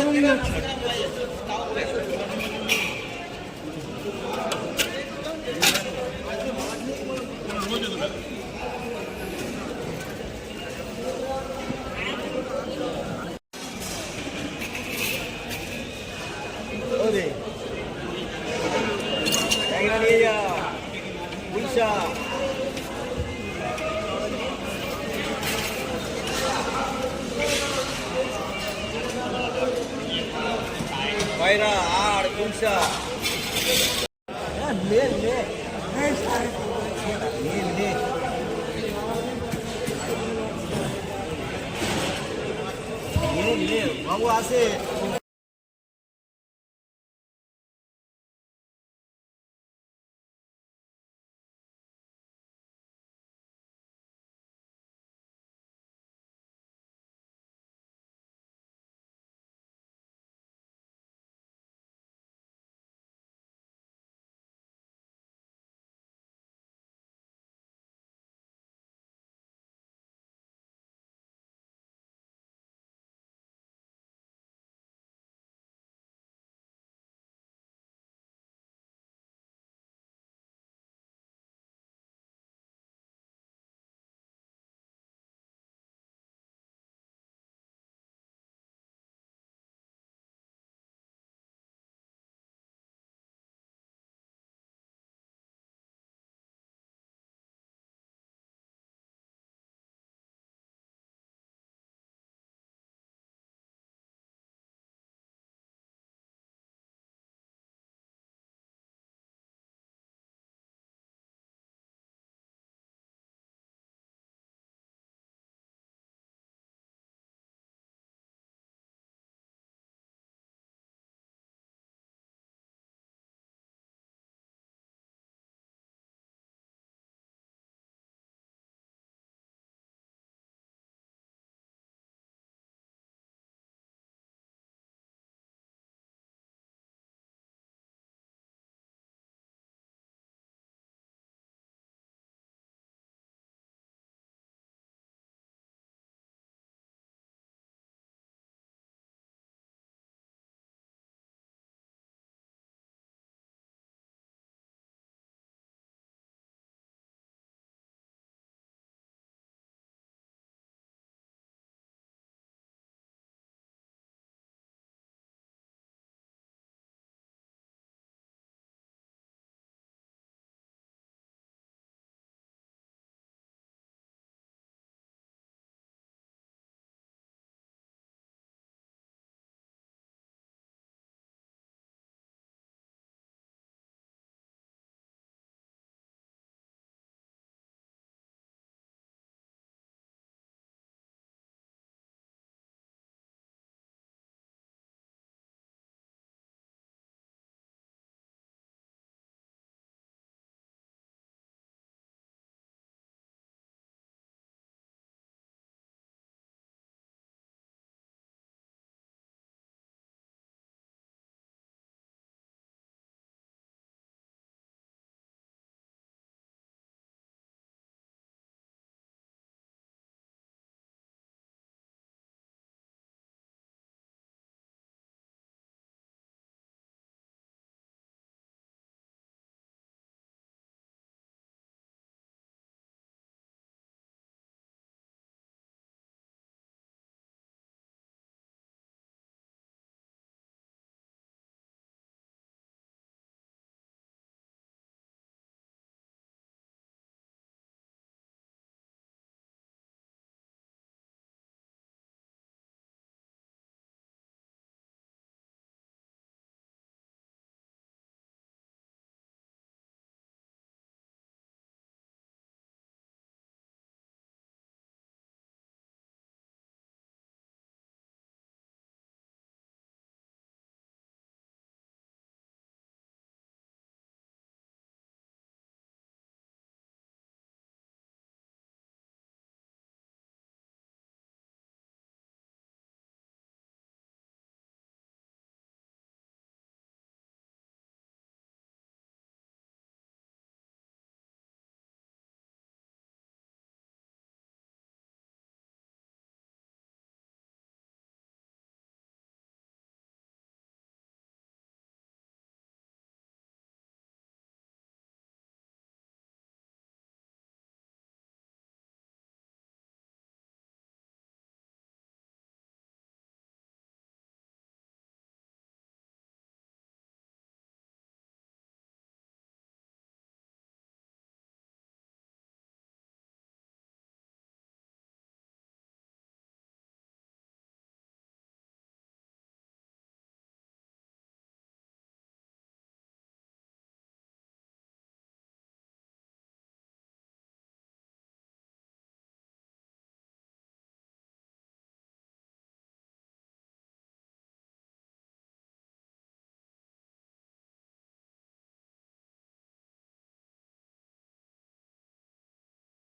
নিয়ে যা পয়সা পায়রা আর পয়সা বাবু আছে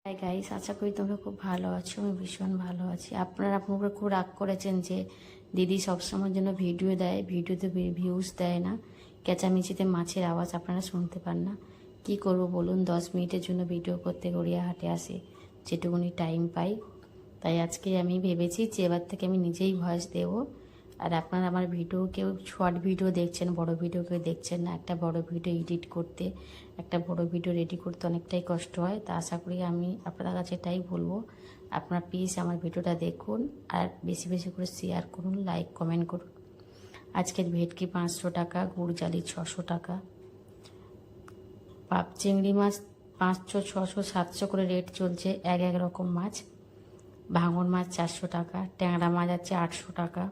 হাই গাইস, আশা করি তোমরা খুব ভালো আছো। আমি ভীষণ ভালো আছি। আপনারা খুব রাগ করেছেন যে দিদি সবসময়ের জন্য ভিডিও দেয়, ভিডিওতে ভিউজ দেয় না, চেঁচামেচিতে মাছের আওয়াজ আপনারা শুনতে পান না। কি করব বলুন, 10 মিনিটের জন্য ভিডিও করতে গড়িয়াহাটে আসে, যেটুকুনি টাইম পাই। তাই আজকে আমি ভেবেছি যে এবার থেকে আমি নিজেই ভয়েস দেবো। আর আপনারা আমার ভিডিও কেউ শর্ট ভিডিও দেখছেন, বড় ভিডিও কেউ দেখছেন না। একটা বড় ভিডিও এডিট করতে, একটা বড় ভিডিও রেডি করতে অনেকটাই কষ্ট হয়। তা আশা করি আমি আপনাদের কাছে এটাই বলবো, আপনারা প্লিজ আমার ভিডিওটা দেখুন আর বেশি বেশি করে শেয়ার করুন, লাইক কমেন্ট করুন। আজকের ভেটকি 500 টাকা, গুড়জালি 600 টাকা, পাপ চিংড়ি মাছ 500, 600, 700 করে রেট চলছে এক এক রকম মাছ। ভাঙন মাছ 400 টাকা, ট্যাংরা মাছ আছে 800 টাকা,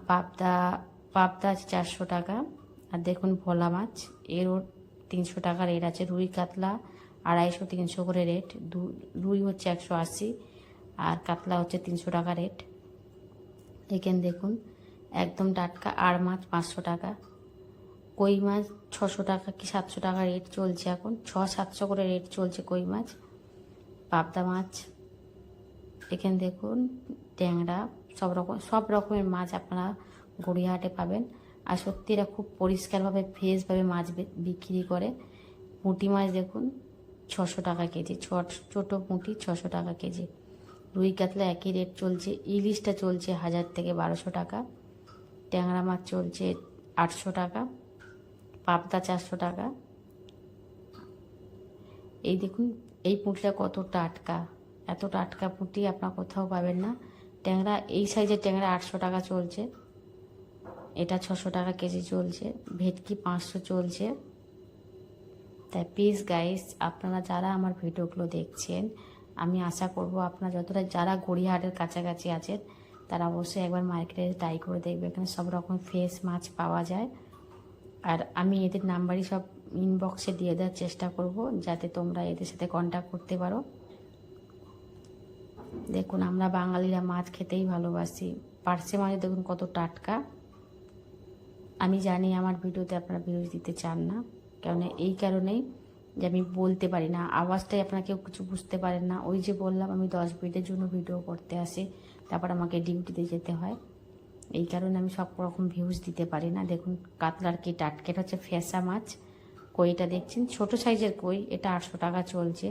পাবদা পাবদা আছে 400 টাকা। আর দেখুন ভোলা মাছ, এরও 300 টাকা রেট আছে। রুই কাতলা 250, 300 করে রেট। রুই হচ্ছে 180 আর কাতলা হচ্ছে 300 টাকা রেট। এখানে দেখুন একদম টাটকা আর মাছ 500 টাকা। কই মাছ 600 টাকা কি 700 টাকা রেট চলছে এখন, 600-700 করে রেট চলছে কই মাছ। পাবদা মাছ, এখানে দেখুন ট্যাংরা, সব রকমের মাছ আপনারা গড়িয়াহাটে পাবেন। আর সত্যি এরা খুব পরিষ্কারভাবে ফ্রেশভাবে মাছ বিক্রি করে। পুঁটি মাছ দেখুন 600 টাকা কেজি, ছোটো পুঁটি 600 টাকা কেজি। রুই কাতলা একই রেট চলছে। ইলিশটা চলছে 1000 থেকে 1200 টাকা। ট্যাংরা মাছ চলছে 800 টাকা, পাবদা 400 টাকা। এই দেখুন এই পুঁটিটা কত টাটকা, এত টাটকা পুঁটি আপনার কোথাও পাবেন না। ট্যাংরা এই সাইজের ট্যাংরা 800 টাকা চলছে, এটা 600 টাকা কেজি চলছে। ভেটকি 500 চলছে। তাই প্লিজ গাইস, আপনারা যারা আমার ভিডিওগুলো দেখছেন, আমি আশা করব আপনারা যতটা যারা গড়িয়াহাটের কাছাকাছি আছেন তারা অবশ্যই একবার মার্কেটে ট্রাই করে দেখবে। এখানে সব রকম ফ্রেশ মাছ পাওয়া যায়। আর আমি এদের নাম্বারই সব ইনবক্সে দিয়ে দেওয়ার চেষ্টা করব, যাতে তোমরা এদের সাথে কন্ট্যাক্ট করতে পারো। দেখুন আমরা বাঙালিরা মাছ খেতেই ভালোবাসি। পার্শে মাছ দেখুন কত টাটকা। আমি জানি আমার ভিডিওতে আপনারা ভিউজ দিতে চান না, কেননা এই কারণেই যে আমি বলতে পারি না, আওয়াজটাই আপনারা কেউ কিছু বুঝতে পারেন না। ওই যে বললাম আমি 10 মিনিটের জন্য ভিডিও করতে আসি, তারপর আমাকে ডিউটিতে যেতে হয়। এই কারণে আমি সব রকম ভিউজ দিতে পারি না। দেখুন কাতলার কি টাটকা, এটা হচ্ছে ফেসা মাছ। কইটা দেখছেন ছোট সাইজের কই, এটা 800 টাকা চলছে।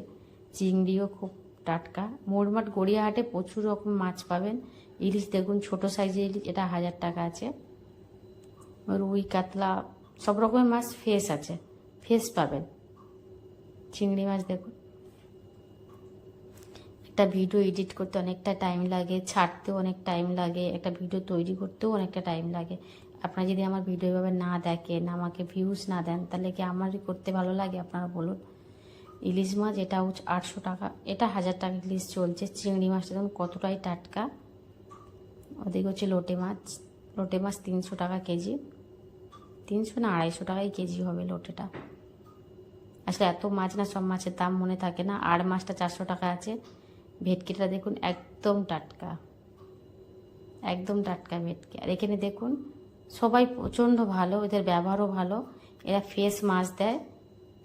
চিংড়িও খুব টাটকা। মোটমাট গড়িয়াহাটে প্রচুর রকম মাছ পাবেন। ইলিশ দেখুন ছোট সাইজের ইলিশ, এটা 1000 টাকা আছে। রুই কাতলা সব রকমের মাছ ফ্রেশ আছে, ফ্রেশ পাবেন। চিংড়ি মাছ দেখুন, একটা ভিডিও এডিট করতে অনেকটা টাইম লাগে, ছাড়তেও অনেক টাইম লাগে, একটা ভিডিও তৈরি করতেও অনেকটা টাইম লাগে। আপনারা যদি আমার ভিডিও এভাবে না দেখেন, আমাকে ভিউজ না দেন, তাহলে কি আমারই করতে ভালো লাগে আপনারা বলুন। ইলিশ মাছ এটা হচ্ছে 800 টাকা, এটা 1000 টাকা ইলিশ চলছে। চিংড়ি মাছটা দেখুন কতটাই টাটকা। ওদিকে হচ্ছে লোটে মাছ, লোটে মাছ 300 টাকা কেজি। 300 না 250 টাকাই কেজি হবে লোটেটা। আসলে এত মাছ না, সব মাছের দাম মনে থাকে না। আর মাছটা 400 টাকা আছে। ভেটকিটা দেখুন একদম টাটকা, একদম টাটকা ভেটকি। আর এখানে দেখুন সবাই প্রচণ্ড ভালো, এদের ব্যবহারও ভালো। এরা ফ্রেশ মাছ দেয়,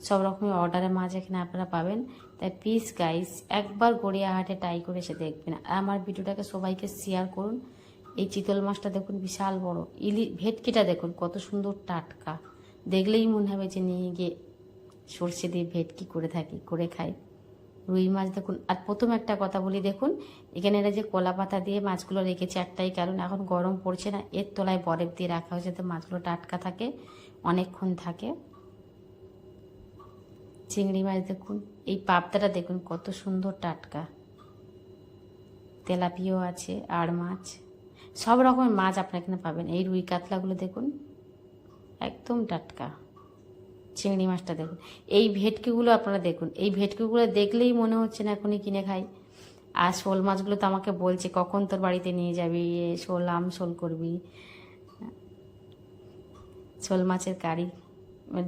সব রকমের অর্ডারের মাছ এখানে আপনারা পাবেন। তাই প্লিজ গাইস একবার গড়িয়াহাটে ট্রাই করে এসে দেখবেন। আর আমার ভিডিওটাকে সবাইকে শেয়ার করুন। এই চিতল মাছটা দেখুন বিশাল বড়। ভেটকিটা দেখুন কত সুন্দর টাটকা, দেখলেই মনে হবে যে নিয়ে গিয়ে সর্ষে দিয়ে ভেটকি করে খাই। রুই মাছ দেখুন। আর প্রথম একটা কথা বলি, দেখুন এখানে এরা যে কলা পাতা দিয়ে মাছগুলো রেখেছে একটাই কারণ, এখন গরম পড়ছে না, এর তলায় বরফ দিয়ে রাখা হয়েছে, তো মাছগুলো টাটকা থাকে, অনেকক্ষণ থাকে। চিংড়ি মাছ দেখুন, এই পাবদাটা দেখুন কত সুন্দর টাটকা। তেলাপিয়াও আছে, আর মাছ, সব রকমের মাছ আপনার এখানে পাবেন। এই রুই কাতলাগুলো দেখুন একদম টাটকা। চিংড়ি মাছটা দেখুন। এই ভেটকিগুলো আপনারা দেখুন, এই ভেটকিগুলো দেখলেই মনে হচ্ছে না এখনই কিনে খাই। আর শোল মাছগুলো তো আমাকে বলছে কখন তোর বাড়িতে নিয়ে যাবি, শোল শোল করবি, শোল মাছের কারি।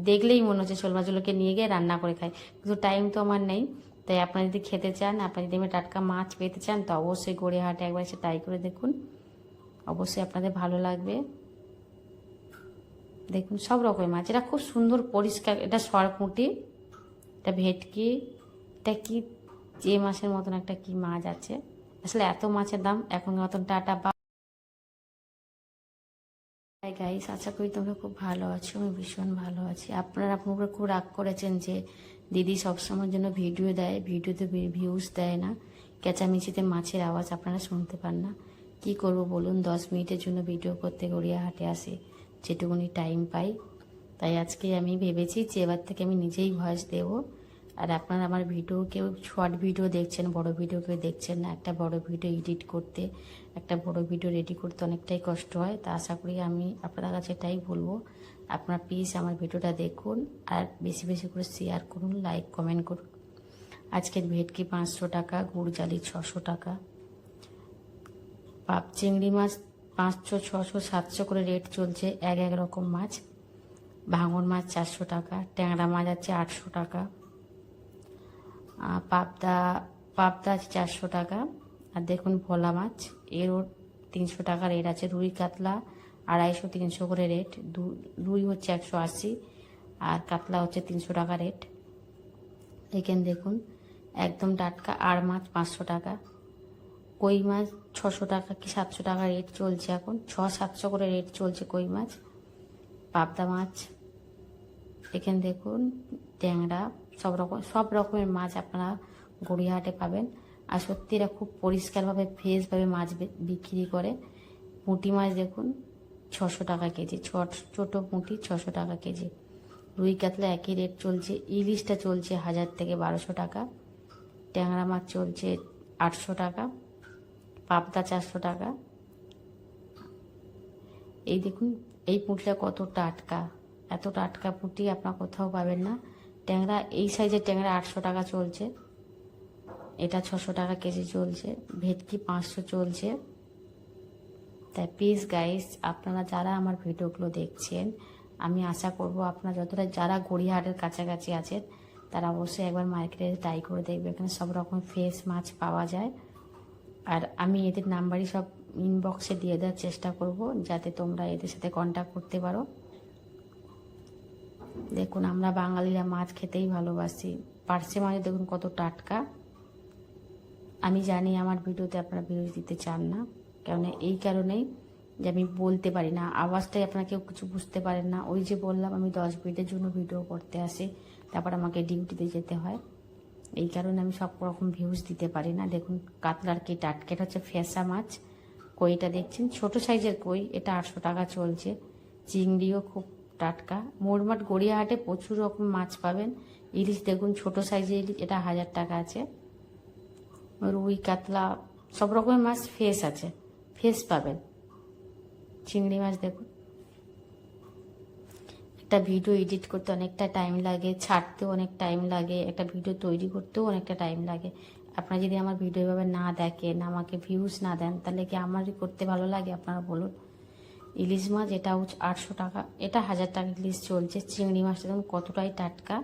দেখলেই মনে হচ্ছে শোল মাছগুলোকে নিয়ে গিয়ে রান্না করে খাই, কিন্তু টাইম তো আমার নেই। তাই আপনারা যদি খেতে চান, আপনারা যদি আমি টাটকা মাছ পেতে চান, তো অবশ্যই গড়িয়াহাটে একবার এসে ট্রাই করে দেখুন, অবশ্যই আপনাদের ভালো লাগবে। দেখুন সব রকমের মাছ, এটা খুব সুন্দর পরিষ্কার। এটা সরপুঁটি, এটা ভেটকি, এটা কি যে মাছের মতন একটা কি মাছ আছে, আসলে এত মাছের দাম এখন মতন। টাটা বা হাই গাইস, আশা করি তোমরা খুব ভালো আছো। আমি ভীষণ ভালো আছি। আপনারা আপনার উপরে খুব রাগ করেছেন যে দিদি সবসময়ের জন্য ভিডিও দেয়, ভিডিওতে ভিউজ দেয় না, চেঁচামেচিতে মাছের আওয়াজ আপনারা শুনতে পান না। কি করব বলুন, 10 মিনিটের জন্য ভিডিও করতে গড়িয়াহাটে আসি, যেটুকুনি টাইম পাই। তাই আজকে আমি ভেবেছি যে এবার থেকে আমি নিজেই ভয়েস দেব। আর আপনারা আমার ভিডিও, কেউ শর্ট ভিডিও দেখছেন, বড় ভিডিও কেউ দেখছেন না। একটা বড় ভিডিও এডিট করতে, একটা বড় ভিডিও রেডি করতে অনেকটাই কষ্ট হয়। তা আশা করি আমি আপনাদের কাছে এটাই বলবো, আপনারা প্লিজ আমার ভিডিওটা দেখুন আর বেশি বেশি করে শেয়ার করুন, লাইক কমেন্ট করুন। আজকের ভেটকি 500 টাকা, গুড় জালি 600 টাকা, পাপ চিংড়ি মাছ 500, 600, 700 করে রেট চলছে এক এক রকম মাছ। ভাঙন মাছ 400 টাকা, ট্যাংরা মাছ আছে 800 টাকা, পাবদা পাবদা আছে 400 টাকা। আর দেখুন ভোলা মাছ, এরও 300 টাকা রেট আছে। রুই কাতলা 250, 300 করে রেট। রুই হচ্ছে 180 আর কাতলা হচ্ছে 300 টাকা রেট। এখানে দেখুন একদম টাটকা আর মাছ 500 টাকা, কই মাছ 600 টাকা কি 700 টাকা রেট চলছে এখন, 600-700 করে রেট চলছে কই মাছ। পাবদা মাছ এখানে দেখুন, ট্যাংরা, সব রকমের মাছ আপনারা গড়িয়াহাটে পাবেন। আর সত্যি এরা খুব পরিষ্কারভাবে ফ্রেশভাবে মাছ বিক্রি করে। পুঁটি মাছ দেখুন 600 টাকা কেজি, ছোট পুঁটি 600 টাকা কেজি। রুই কাতলা একই রেট চলছে। ইলিশটা চলছে 1000 থেকে 1200 টাকা। ট্যাংরা মাছ চলছে 800 টাকা, পাবদা 400 টাকা। এই দেখুন এই পুঁটিটা কত টাটকা, এত টাটকা পুঁটি আপনার কোথাও পাবেন না। ট্যাংরা এই সাইজের ট্যাংরা 800 টাকা চলছে, এটা 600 টাকা কেজি চলছে। ভেটকি 500 চলছে। তাই প্লিজ গাইস, আপনারা যারা আমার ভিডিওগুলো দেখছেন, আমি আশা করব আপনারা যতটা যারা গড়িয়াহাটের কাছাকাছি আছেন তারা অবশ্যই একবার মার্কেটে ট্রাই করে দেখবে। এখানে সব রকম ফ্রেশ মাছ পাওয়া যায়। আর আমি এদের নাম্বারই সব ইনবক্সে দিয়ে দেওয়ার চেষ্টা করব, যাতে তোমরা এদের সাথে কন্ট্যাক্ট করতে পারো। দেখুন আমরা বাঙালিরা মাছ খেতেই ভালোবাসি। পার্শে মাছ দেখুন কত টাটকা। আমি জানি আমার ভিডিওতে আপনারা ভিউজ দিতে চান না, কেননা এই কারণেই যে আমি বলতে পারি না, আওয়াজটাই আপনারা কেউ কিছু বুঝতে পারেন না। ওই যে বললাম আমি 10 মিনিটের জন্য ভিডিও করতে আসি, তারপর আমাকে ডিউটিতে যেতে হয়। এই কারণে আমি সব রকম ভিউজ দিতে পারি না। দেখুন কাতলার কি টাটকা, এটা হচ্ছে ফেসা মাছ। কইটা দেখছেন ছোট সাইজের কই, এটা 800 টাকা চলছে। চিংড়িও খুব টাটকা। মোটমাট গড়িয়াহাটে প্রচুর রকম মাছ পাবেন। ইলিশ দেখুন ছোট সাইজের ইলিশ, এটা 1000 টাকা আছে। রুই কাতলা সব রকমের মাছ ফ্রেশ আছে, ফ্রেশ পাবেন। চিংড়ি মাছ দেখুন, একটা ভিডিও এডিট করতে অনেকটা টাইম লাগে, ছাড়তেও অনেক টাইম লাগে, একটা ভিডিও তৈরি করতেও অনেকটা টাইম লাগে। আপনারা যদি আমার ভিডিও এভাবে না দেখেন, আমাকে ভিউজ না দেন, তাহলে কি আমারই করতে ভালো লাগে আপনারা বলুন। ইলিশ মাছ এটা হচ্ছে 800 টাকা, এটা 1000 টাকা ইলিশ চলছে। চিংড়ি মাছটা দেখুন কতটাই টাটকা।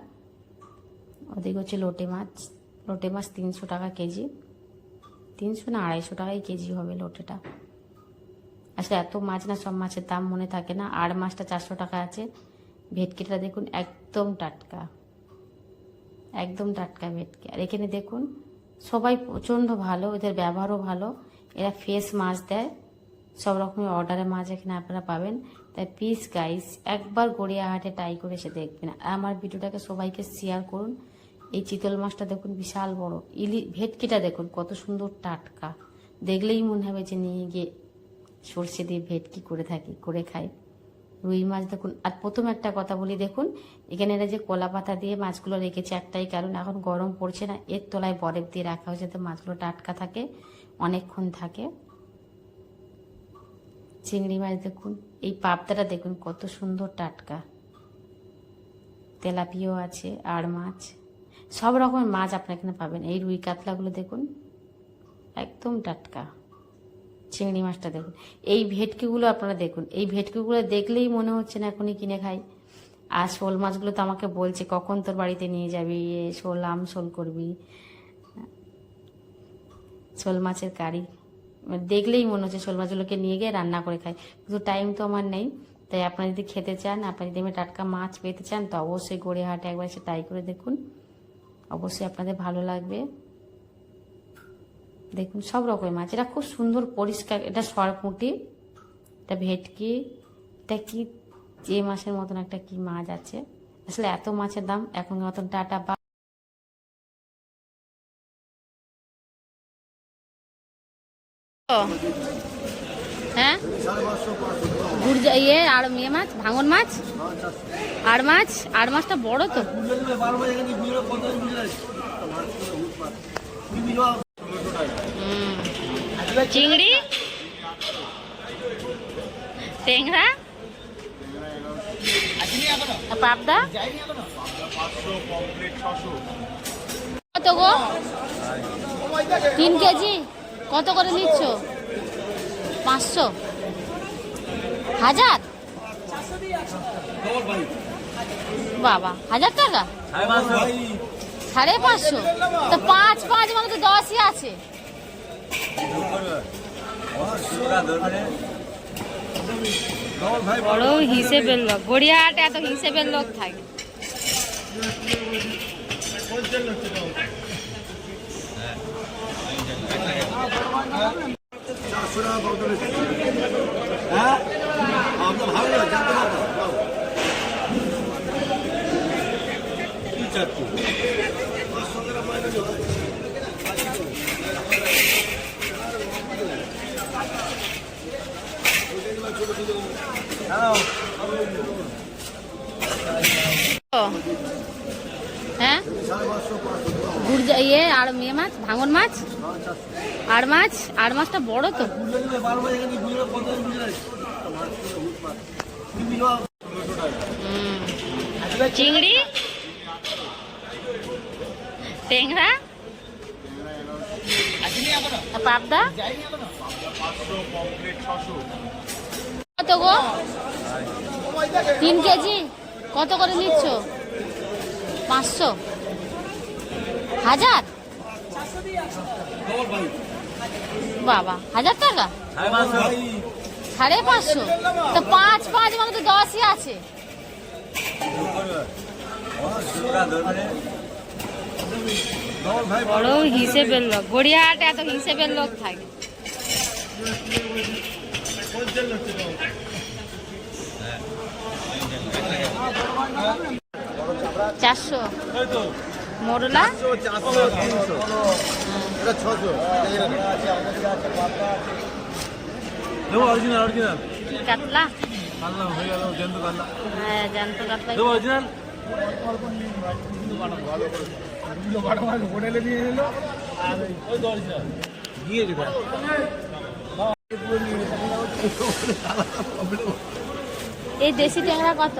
ওদিকে হচ্ছে লোটে মাছ, লোটে মাছ 300 টাকা কেজি, 300 না 250 টাকাই কেজি হবে লোটেটা। আসলে এত মাছ না, সব মাছের দাম মনে থাকে না। আর মাছটা 400 টাকা আছে। ভেটকিটা দেখুন একদম টাটকা, একদম টাটকা ভেটকি। আর এখানে দেখুন সবাই প্রচণ্ড ভালো, এদের ব্যবহারও ভালো। এরা ফ্রেশ মাছ দেয়, সব রকমের অর্ডারের মাছ এখানে আপনারা পাবেন। তাই প্লিজ গাইস একবার গড়িয়াহাটে ট্রাই করে এসে দেখবেন। আর আমার ভিডিওটাকে সবাইকে শেয়ার করুন। এই চিতল মাছটা দেখুন বিশাল বড়। ভেটকিটা দেখুন কত সুন্দর টাটকা, দেখলেই মনে হবে যে নিয়ে গিয়ে সর্ষে দিয়ে ভেটকি করে খাই। রুই মাছ দেখুন। আর প্রথম একটা কথা বলি, দেখুন এখানে এরা যে কলা পাতা দিয়ে মাছগুলো রেখেছে একটাই কারণ, এখন গরম পড়ছে না, এর তলায় বরফ দিয়ে রাখা হয়েছে, যাতে মাছগুলো টাটকা থাকে, অনেকক্ষণ থাকে। চিংড়ি মাছ দেখুন, এই পাবদাটা দেখুন কত সুন্দর টাটকা। তেলাপিয়াও আছে, আর মাছ, সব রকমের মাছ আপনার এখানে পাবেন। এই রুই কাতলাগুলো দেখুন একদম টাটকা। চিংড়ি মাছটা দেখুন। এই ভেটকিগুলো আপনারা দেখুন, এই ভেটকিগুলো দেখলেই মনে হচ্ছে না এখনই কিনে খাই। আর শোল মাছগুলো তো আমাকে বলছে কখন তোর বাড়িতে নিয়ে যাবি, শোল শোল করবি, শোল মাছের কারি। দেখলেই মনে হচ্ছে শোল মাছগুলোকে নিয়ে গিয়ে রান্না করে খাই, কিন্তু টাইম তো আমার নেই। তাই আপনারা যদি খেতে চান, আপনারা যদি আমি টাটকা মাছ পেতে চান, তো অবশ্যই গড়িয়াহাটে একবার এসে ট্রাই করে দেখুন, অবশ্যই আপনাদের ভালো লাগবে। দেখুন সব রকমের মাছ, এটা খুব সুন্দর পরিষ্কার। এটা সরপুঁটি, এটা ভেটকি, এটা কি যে মাছের মতন একটা কি মাছ আছে। আসলে এত মাছের দাম এখন মতন টাটা বা হ্যাঁ ইয়ে আর মেয়ে মাছ, ভাঙন মাছ, আর মাছটা বড় তো। চিংড়ি, টেংরা, পাবদা কত গো? 3 কেজি কত করে নিচ্ছ? 500, 1000, বাবা 1000 টাকা, 550। তো 5 মানে তো 10ই আছে। বড় হিসেবের লোক, গড়িয়াহাটে এত হিসেবের লোক থাকে। হ্যাঁ আপনার ভালো লাগে জানতে পারবো কি চাচ্ছি 500 টাকা মাইনে হয়। হ্যাঁ ইয়ে আর মেয়ে মাছ, ভাঙন মাছ, আর মাছটা বড় তো। চিংড়ি, টেংরা, পাবদা কত গো? 3 কেজি কত করে নিচ্ছ? 500, 1000, বাবা 1000 টাকা, 550। তো 5 মানে তো 10ই আছে। বড় হিসেবের লোক, গড়িয়াহাটে এত হিসেবের লোক থাকে। 400, মোরলা 600। কাতলা, হ্যাঁ জ্যান্ত কাতলা। এই দেশি ট্যাংরা কত?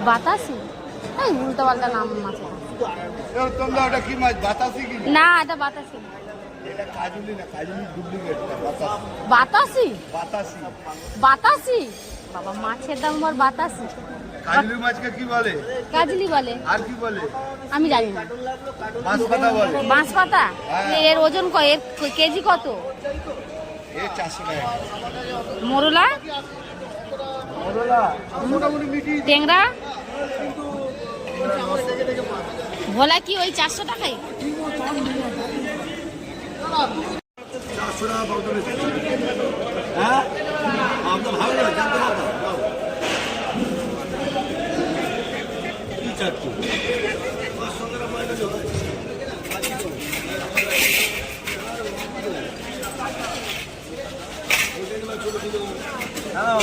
বাতাসি, এই উল্টো পাল্টা নাম মাছ। তোমরা ওটা কি মাছ বাতাসি কি? না এটা বাতাসি না। এটা কাজুলি না, কাজুলি ডুপ্লিকেট বাতাসি, বাতাসি বাতাসি বাবা মাছের দাম বল বাতাসি। কাজুলি মাছকে কি বলে? কাজলি বলে। আর কি বলে? আমি জানি না। মাছ পাতা বলে। বাঁশ পাতা। এর ওজন এর কেজি কত? এ 400 টাকা। মোরলা, মোরলা মোটামুটি মিটি। টেংরা, ভোলা কি ওই 400 টাকাই? 400 টাকা পাউডার। হ্যাঁ আপনার ভালো লাগে জানতে পারবো কি চাচ্ছি 500 টাকা মাইনে হয়। হ্যাঁ